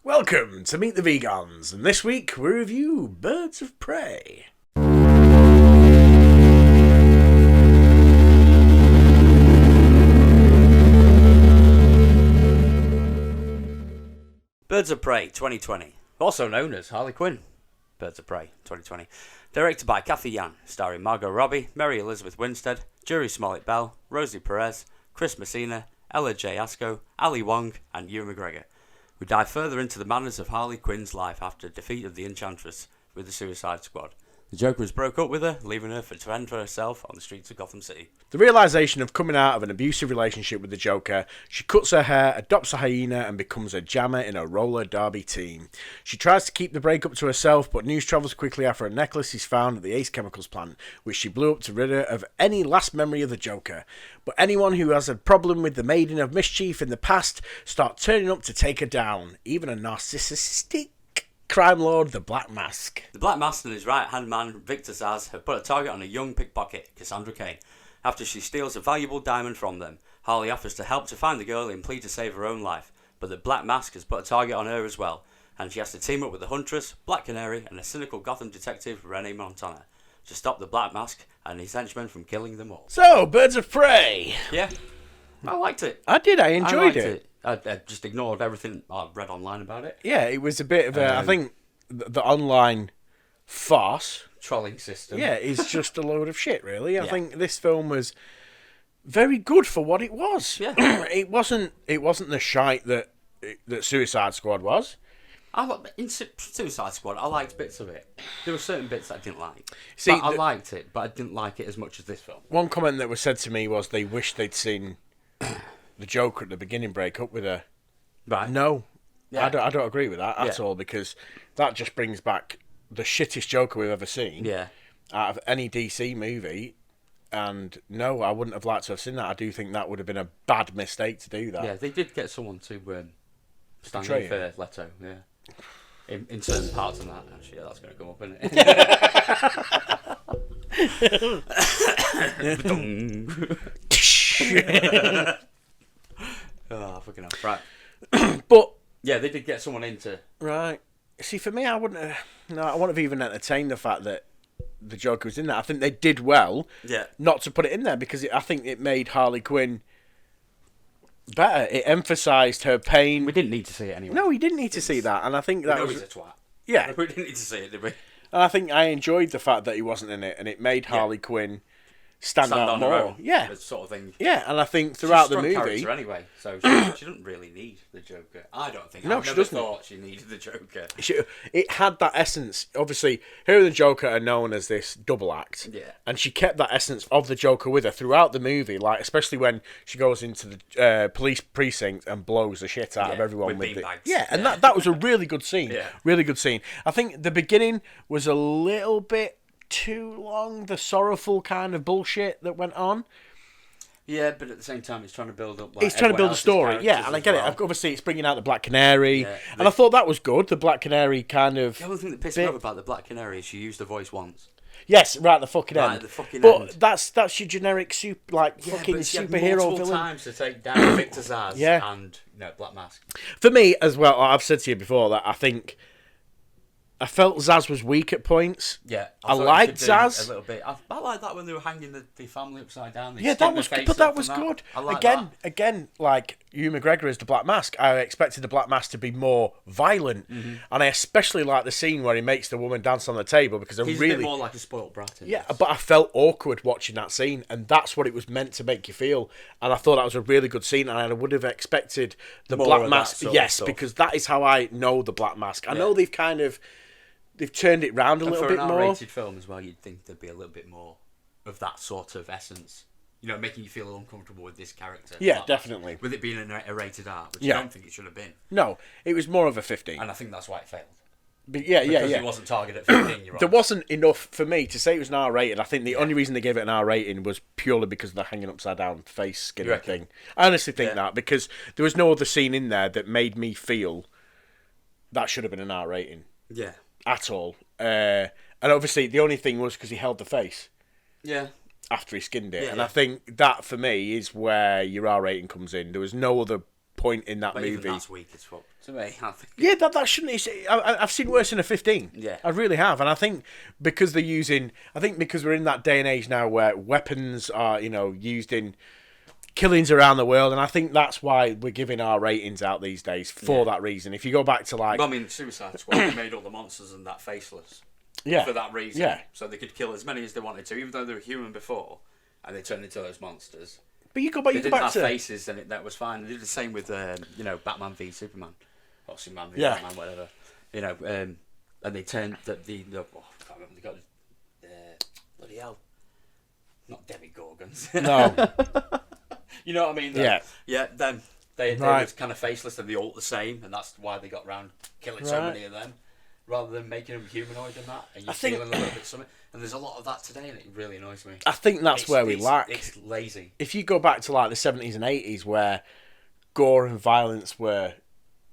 Welcome to Meet the Vegans, and this week we review Birds of Prey. Birds of Prey 2020, also known as Harley Quinn. Birds of Prey 2020. Directed by CATHY, starring Margot Robbie, Mary Elizabeth Winstead, Jury Smollett-Bell, Rosie PEREZ, Chris Messina, Ella J. ASCO, Ali Wong, and Ewan McGREGOR. We dive further into the madness of Harley Quinn's life after defeat of the Enchantress with the Suicide Squad. The Joker has broke up with her, leaving her to fend for herself on the streets of Gotham City. The realisation of coming out of an abusive relationship with the Joker, she cuts her hair, adopts a hyena, and becomes a jammer in a roller derby team. She tries to keep the breakup to herself, but news travels quickly after a necklace is found at the Ace Chemicals plant, which she blew up to rid her of any last memory of the Joker. But anyone who has a problem with the Maiden of Mischief in the past start turning up to take her down, even a narcissistic crime lord, the Black Mask. The Black Mask and his right-hand man, Victor Zsasz, have put a target on a young pickpocket, Cassandra Cain. After she steals a valuable diamond from them, Harley offers to help to find the girl and plead to save her own life, but the Black Mask has put a target on her as well, and she has to team up with the Huntress, Black Canary, and a cynical Gotham detective, Renee Montana, to stop the Black Mask and his henchmen from killing them all. So, Birds of Prey. Yeah, I liked it. I did, I enjoyed it. I just ignored everything I read online about it. Yeah, it was a bit of a, I think, the online farce. Trolling system. Yeah, is just a load of shit, really. I think this film was very good for what it was. Yeah. It wasn't the shite that Suicide Squad was. In Suicide Squad, I liked bits of it. There were certain bits that I didn't like. See, I liked it, but I didn't like it as much as this film. One comment that was said to me was they wished they'd seen the Joker at the beginning break up with her. Right. No. Yeah. I don't agree with that at all, because that just brings back the shittest Joker we've ever seen. Yeah. Out of any DC movie. And no, I wouldn't have liked to have seen that. I do think that would have been a bad mistake to do that. Yeah, they did get someone to stand Portray in for Leto, yeah. In certain parts of that, actually, that's going to come up, isn't it? Oh, fucking hell. Right. But yeah, they did get someone into... Right. See, for me, I wouldn't have even entertained the fact that the Joker was in there. I think they did well not to put it in there, because I think it made Harley Quinn better. It emphasised her pain. We didn't need to see it anyway. No, we didn't need to see that, and I think that was... he's a twat. Yeah. We didn't need to see it, did we? And I think I enjoyed the fact that he wasn't in it, and it made Harley Quinn stand out on more. her own, yeah, sort of thing. Yeah, and I think throughout the She's a strong movie, character anyway, so she doesn't really need the Joker. I don't think. No, I she never doesn't. thought she needed the Joker. it had that essence. Obviously, her and the Joker are known as this double act. Yeah. And she kept that essence of the Joker with her throughout the movie, like especially when she goes into the police precinct and blows the shit out of everyone with beanbags. and that was a really good scene. Yeah. Really good scene. I think the beginning was a little bit too long, the sorrowful kind of bullshit that went on. Yeah, but at the same time, it's trying to build up. It's trying to build a story, yeah, and I get it. Obviously, it's bringing out the Black Canary, and I thought that was good. The Black Canary kind of. The only thing that pissed me off about the Black Canary is she used the voice once. Yes, right at the fucking end. At the fucking but end. that's your generic fucking superhero multiple villain. times to take down Victor Zsasz and Black Mask. For me as well, I've said to you before that I felt Zsasz was weak at points. Yeah, I liked Zsasz a little bit. I like that when they were hanging the family upside down. Yeah, that was good. But that was good. I like again, like Ewan McGregor as the Black Mask, I expected the Black Mask to be more violent, and I especially like the scene where he makes the woman dance on the table, because he's really a bit more like a spoilt brat. But I felt awkward watching that scene, and that's what it was meant to make you feel. And I thought that was a really good scene, and I would have expected the Black Mask. Yes, because that is how I know the Black Mask. I know they've turned it round a little bit more. For an R-rated film as well, you'd think there'd be a little bit more of that sort of essence. You know, making you feel uncomfortable with this character. Yeah, definitely. With it being a rated R, which I don't think it should have been. No, it was more of a 15. And I think that's why it failed. But because it wasn't targeted at 15 year olds. There wasn't enough for me to say it was an R-rated. I think the only reason they gave it an R-rating was purely because of the hanging upside down face skinning thing. I honestly think that, because there was no other scene in there that made me feel that should have been an R-rating. Yeah. At all. And obviously the only thing was because he held the face. Yeah. After he skinned it. Yeah, and I think that for me is where your R rating comes in. There was no other point in that But movie. even that's weak as fuck to me. I think. Yeah, that shouldn't. I've seen worse than a 15. Yeah. I really have, and I think because they're using, because we're in that day and age now where weapons are, used in killings around the world, and I think that's why we're giving our ratings out these days for that reason. If you go back to like, Well, I mean, Suicide Squad they made all the monsters and that faceless. yeah, For that reason. Yeah. So they could kill as many as they wanted to, even though they were human before, and they turned into those monsters. but you go back, They you go didn't back have to faces, and that was fine. They did the same with, Batman v Superman, or Superman v Yeah. Batman, whatever. And they turned I can't remember. They got bloody hell, not demigorgons. no, You know what I mean? Yeah. Yeah. Then they Right. was kind of faceless, and they all the same, and that's why they got round killing so Right. many of them, rather than making them humanoid and that. And you're I think- feeling a little bit something. And there's a lot of that today, and it really annoys me. I think that's where we lack. It's lazy. If you go back to like the 70s and 80s where gore and violence were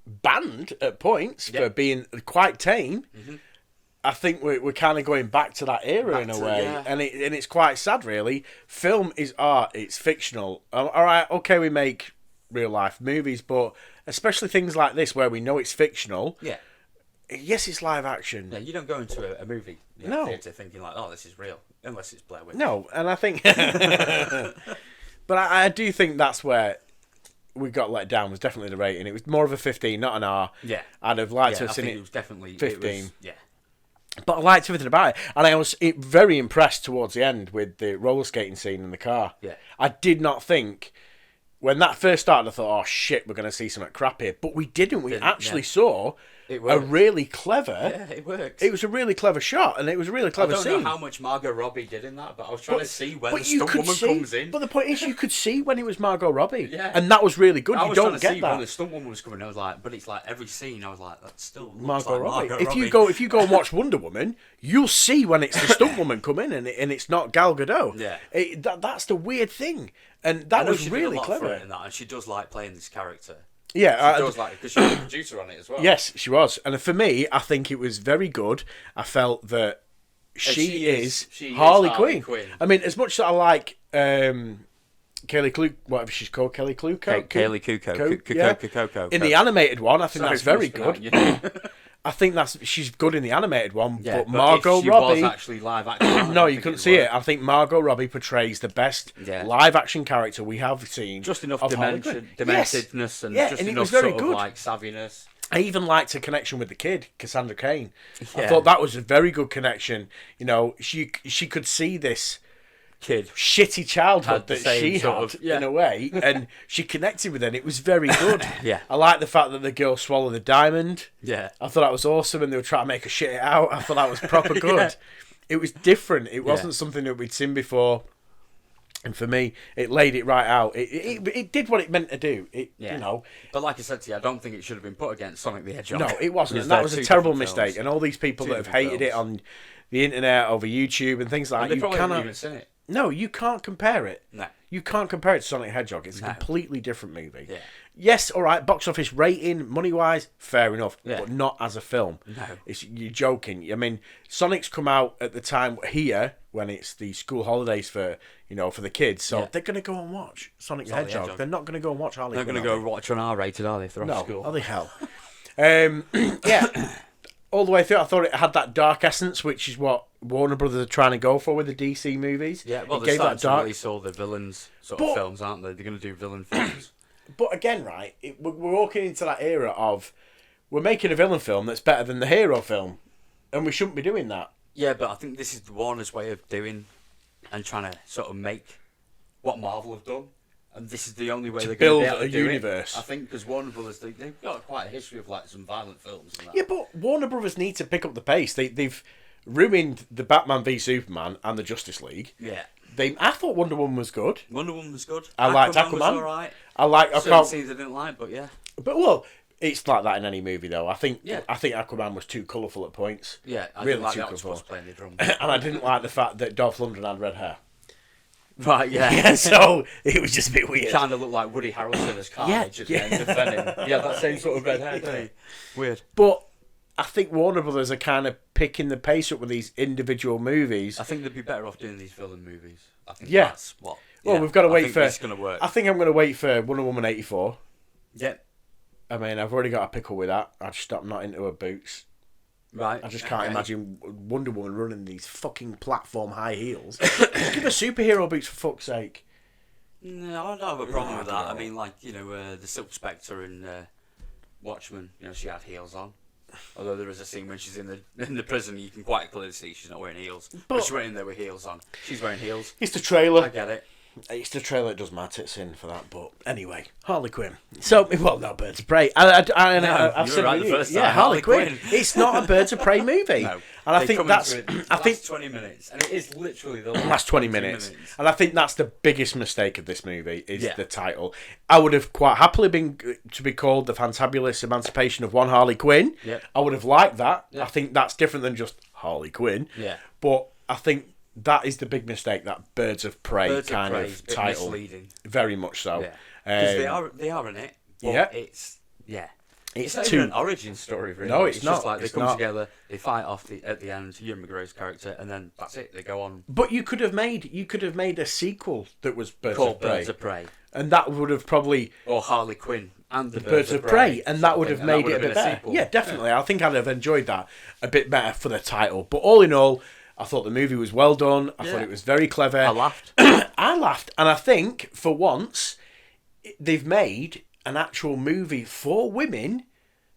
banned at points for being quite tame, I think we're kind of going back to that era in a way, and it's quite sad, really. Film is art; it's fictional. All right, okay, we make real life movies, but especially things like this where we know it's fictional. Yeah. Yes, it's live action. Yeah, you don't go into a movie theatre thinking like, oh, this is real, unless it's Blair Witch. No, and I think, but I do think that's where we got let down. Was definitely the rating. It was more of a 15, not an R. Yeah. I'd have liked to I have seen think it. it was definitely 15. Yeah. But I liked everything about it, and I was very impressed towards the end with the roller skating scene in the car. Yeah. I did not think when that first started, I thought, "Oh shit, we're going to see something crap here," but we didn't. We actually saw It a worked. really clever. Yeah, it works. It was a really clever shot, and it was a really I clever don't scene. know how much Margot Robbie did in that, but I was trying to see when the you stunt could woman see, comes in. But the point is, you could see when it was Margot Robbie, Yeah. and that was really good. I You was don't trying to see get when that. the stunt woman was coming. I was like, but it's like every scene. I was like, that still looks Margot like Robbie. Margot If Robbie. you go and watch Wonder Woman, you'll see when it's the stunt woman coming in, and it's not Gal Gadot. Yeah. That's the weird thing, and I that know was she did a really lot for clever. it in that, and she does like playing this character. Yeah, She does like because she was a producer on it as well. yes, she was, and for me, I think it was very good. I felt that she is Harley Quinn. I mean, as much as I like Kelly Klug, whatever she's called, Kelly Klug, Kaylee Kuko. in the animated one, I think Sorry that's for very mispronouncing good. that, I think she's good in the animated one, Yeah, but Margot if she Robbie. was actually live action. No, you couldn't see it. I think Margot Robbie portrays the best live action character we have seen. Just enough of Harley Quinn. dementedness and Yeah, just and it enough was very sort good. of like savviness. I even liked her connection with the kid, Cassandra Cain. I Yeah. thought that was a very good connection. You know, she could see this Kid. shitty childhood Had the that same she sort had of- yeah. in a way, and she connected with it. And it was very good. Yeah. I like the fact that the girl swallowed the diamond. Yeah. I thought that was awesome, and they were trying to make her shit it out. I thought that was proper good. Yeah. It was different. It wasn't something that we'd seen before. And for me, it laid it right out. It did what it meant to do. You know. But like I said to you, I don't think it should have been put against Sonic the Hedgehog. No, it wasn't. Because And that they're was a two terrible different mistake. films. And all these people Two that have different hated it films. on the internet, over YouTube and things like And that, they you probably haven't cannot. even seen it. No, you can't compare it. No. You can't compare it to Sonic the Hedgehog. It's a No. completely different movie. Yeah. Yes, all right, box office rating, money-wise, fair enough. Yeah. But not as a film. No. You're joking. I mean, Sonic's come out at the time here when it's the school holidays for the kids. So they're going to go and watch Sonic the Hedgehog. They're not going to go and watch Harley They're Quinn. going to go watch on R-rated, are they? If they're off school. No, are they hell? Yeah. All the way through, I thought it had that dark essence, which is what Warner Brothers are trying to go for with the DC movies. Yeah, well, It they're gave starting that to dark. release all the villains sort But- of films, aren't they? They're going to do villain films. But again, right, we're walking into that era of we're making a villain film that's better than the hero film, and we shouldn't be doing that. Yeah, but I think this is Warner's way of doing and trying to sort of make what Marvel have done. And this is the only way they're going build to be able to a do universe. it. I think because Warner Brothers, they've got quite a history of like some violent films and that. Yeah, but Warner Brothers need to pick up the pace. They've ruined the Batman v Superman and the Justice League. Yeah. I thought Wonder Woman was good. Wonder Woman was good. I liked was Aquaman. alright. I Certain can't. scenes I didn't like, but yeah. But well, it's like that in any movie, though. I think Yeah. Aquaman was too colourful at points. Yeah, I Really didn't like too the octopus colourful. playing the drum. And I didn't like the fact that Dolph Lundgren had red hair. Right, yeah. So it was just a bit weird. Kind of looked like Woody Harrelson as Carnage at the end of Venom. Yeah, that same sort of red hair, doesn't he? Weird. But I think Warner Brothers are kind of picking the pace up with these individual movies. I think they'd be better off doing these villain movies. I think Yeah. that's what. Well, yeah, we've got to I wait think for. It's going to work. I think I'm going to wait for Wonder Woman 84. Yep. I mean, I've already got a pickle with that. I'm not into her boots. Right. I just can't imagine Wonder Woman running these fucking platform high heels. Just give her superhero boots for fuck's sake. No, I don't have a problem with that. I mean, like, the Silk Spectre in Watchmen, she had heels on. Although there is a scene when she's in the prison, you can quite clearly see she's not wearing heels. But she went in there with heels on. She's wearing heels. It's the trailer. I get it. It's the trailer that does my tits in for that, but anyway, Harley Quinn. So, well, no, Birds of Prey. I've said right the first time. Yeah, Harley Quinn. It's not a Birds of Prey movie. No. And I think that's... I think 20 minutes, and it is literally the last 20 minutes. And I think that's the biggest mistake of this movie, is the title. I would have quite happily been to be called The Fantabulous Emancipation of One Harley Quinn. Yep. I would have liked that. Yep. I think that's different than just Harley Quinn. Yeah. But I think that is the big mistake, that Birds of Prey kind of title. Misleading. Very much so. Yeah. Because they are in it. But it's not even an origin story, really. No, it's not. Just like they come together, they fight off at the end, Ewan McGregor's character, and then that's it. They go on. But you could have made a sequel that was Birds of Prey, and that would have probably Harley Quinn and the Birds of Prey, and that would have made it a bit better. Yeah, definitely. I think I'd have enjoyed that a bit better for the title. But all in all, I thought the movie was well done. I thought it was very clever. I laughed. I laughed, and I think for once they've made an actual movie for women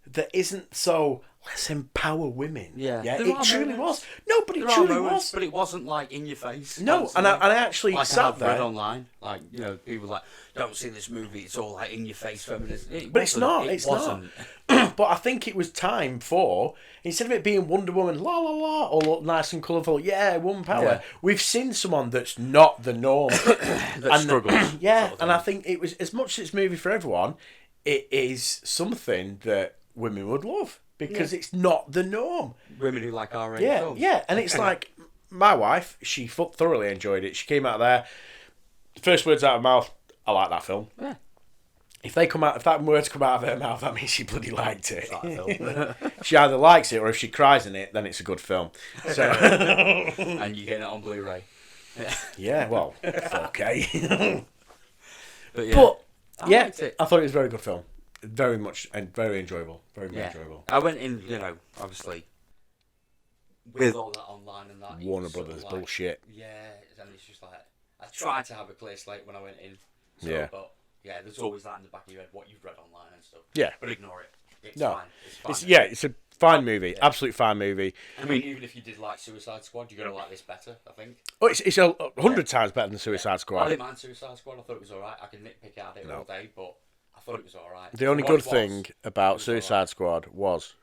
that isn't so let's empower women. Yeah, it truly was. No, but it truly was. But it wasn't like in your face. No, and I actually sat there. Read online, like people like, don't see this movie. It's all like in your face feminism. But it's not. It wasn't. But I think it was time for, instead of it being Wonder Woman, la la la, all look nice and colourful, woman power. We've seen someone that's not the norm, that struggles. Yeah, and I think it was, as much as it's a movie for everyone, it is something that women would love because it's not the norm. Women who like R-rated films. Yeah, and it's like my wife, she thoroughly enjoyed it. She came out there, first words out of her mouth, I like that film. Yeah. If that word to come out of her mouth, that means she bloody liked it. She either likes it or if she cries in it, then it's a good film. So, and you get it on Blu-ray. Yeah, well, 4K. But I liked it. I thought it was a very good film. Very much and very enjoyable. Very enjoyable. I went in, obviously with all that online and that. Warner Brothers bullshit. Yeah, and it's just like I tried to have a clear slate when I went in. But there's always that in the back of your head, what you've read online and stuff. Yeah. But ignore it. It's no. Fine. It's fine. It's a fine movie. Yeah. Absolute fine movie. I mean, even if you did like Suicide Squad, you're going to like this better, I think. Oh, it's 100 times better than Suicide Squad. I didn't mind Suicide Squad. I thought it was alright. I can nitpick at it all day, but I thought it was alright. The only good thing about Suicide Squad was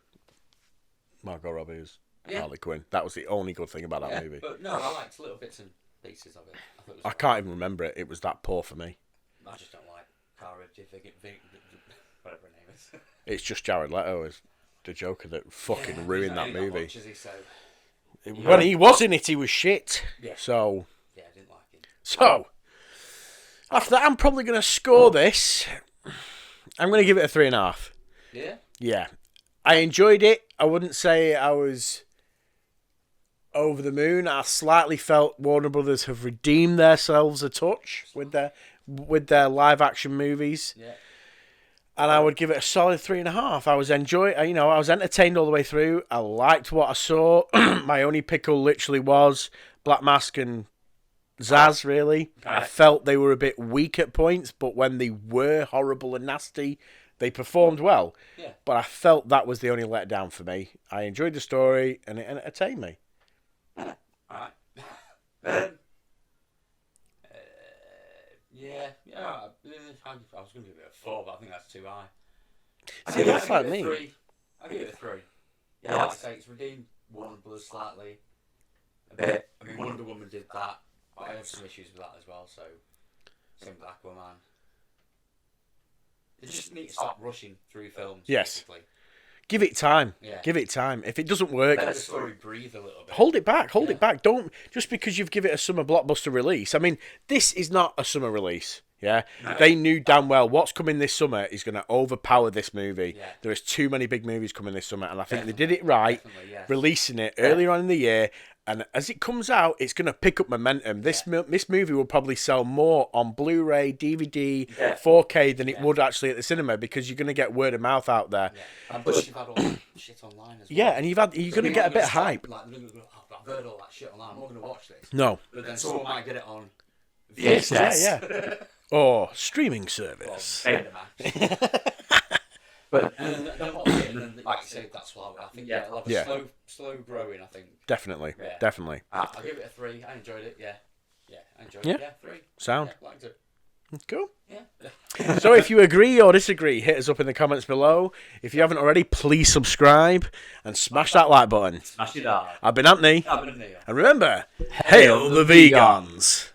Margot Robbie was Harley Quinn. That was the only good thing about that movie. But no, I liked little bits and pieces of it. I can't even remember it. It was that poor for me. I just don't like whatever her name is. It's just Jared Leto as the Joker that fucking ruined that movie. When he was in it, he was shit. Yeah. So. Yeah, I didn't like him. So. After that, I'm probably going to score this. I'm going to give it a 3.5. Yeah? Yeah. I enjoyed it. I wouldn't say I was over the moon. I slightly felt Warner Brothers have redeemed themselves a touch with their live action movies. Yeah. And I would give it a solid 3.5. I was I was entertained all the way through. I liked what I saw. My only pickle literally was Black Mask and Zaz, really. I felt they were a bit weak at points, but when they were horrible and nasty, they performed well. Yeah. But I felt that was the only letdown for me. I enjoyed the story and it entertained me. Alright. I was going to give it a 4, but I think that's too high. That's like me. I'll give it a 3. Yeah, like I say, it's redeemed Warner Bros. Slightly. A bit. I mean, Wonder Woman did that, but I have some issues with that as well, so same with Aquaman. They just need to stop rushing through films. Yes. Basically. Give it time. Yeah. Give it time. If it doesn't work, let the story breathe a little bit. Hold it back. Hold it back. Don't just because you've given it a summer blockbuster release. I mean, this is not a summer release. Yeah, they knew damn well what's coming this summer is going to overpower this movie. Yeah. There is too many big movies coming this summer, and I think they did it right, yeah. releasing it earlier on in the year. And as it comes out, it's going to pick up momentum. This movie will probably sell more on Blu-ray, DVD, 4K than it would actually at the cinema, because you're going to get word of mouth out there. Yeah. And plus, you've had all that shit online as well. Yeah, and you're going to get a bit of hype. Like, I've heard all that shit online. I'm not going to watch this. No. But then someone might get it on VHS. Yeah. Or streaming service. But then watch it, and then, like you say, that's why I think it'll have a slow growing. I think Definitely. I'll give it a 3. I enjoyed it. I enjoyed it. Yeah, 3. Sound. Liked it. Cool. Yeah. So if you agree or disagree, hit us up in the comments below. If you haven't already, please subscribe and smash that like button. Smash it hard. I've been Anthony. I've been Neil. And remember, hail the vegans.